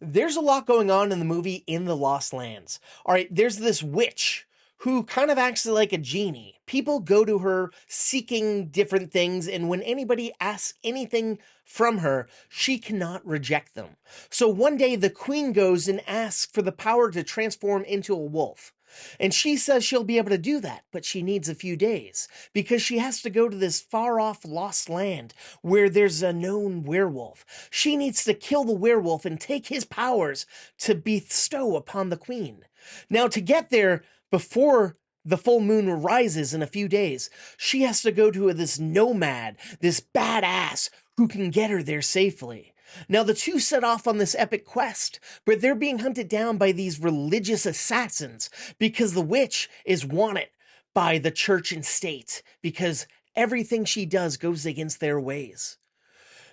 There's a lot going on in the movie In the Lost Lands. All right, there's this witch who kind of acts like a genie. People go to her seeking different things, and when anybody asks anything from her, she cannot reject them. So one day, the queen goes and asks for the power to transform into a wolf. And she says she'll be able to do that, but she needs a few days because she has to go to this far off lost land where there's a known werewolf. She needs to kill the werewolf and take his powers to bestow upon the queen. Now, to get there before the full moon rises in a few days, she has to go to this nomad, this badass who can get her there safely. Now, the two set off on this epic quest, but they're being hunted down by these religious assassins because the witch is wanted by the church and state because everything she does goes against their ways.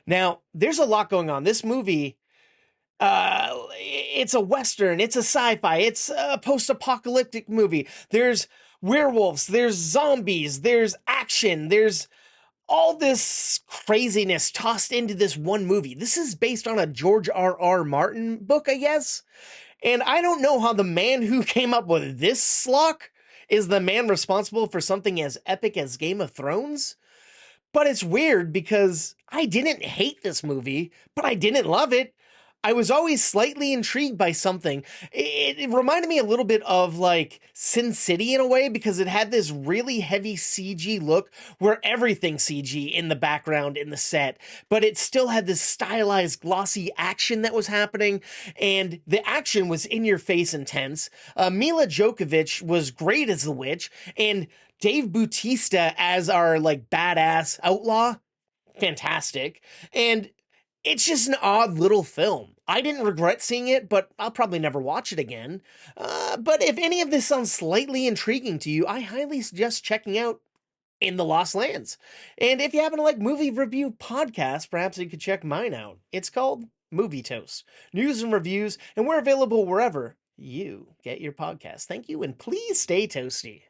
Now, there's a lot going on. This movie, it's a Western, it's a sci-fi, it's a post-apocalyptic movie. There's werewolves, there's zombies, there's action, there's all this craziness tossed into this one movie. This is based on a George R.R. Martin book, I guess. And I don't know how the man who came up with this schlock is the man responsible for something as epic as Game of Thrones. But it's weird because I didn't hate this movie, but I didn't love it. I was always slightly intrigued by something. It reminded me a little bit of like Sin City in a way because it had this really heavy CG look where everything CG in the background in the set, but it still had this stylized glossy action that was happening, and the action was in your face intense. Milla Jovovich was great as the witch, and Dave Bautista as our like badass outlaw, fantastic. And it's just an odd little film. I didn't regret seeing it, but I'll probably never watch it again. But if any of this sounds slightly intriguing to you, I highly suggest checking out In the Lost Lands. And if you happen to like movie review podcasts, perhaps you could check mine out. It's called Movie Toast. News and reviews, and we're available wherever you get your podcasts. Thank you, and please stay toasty.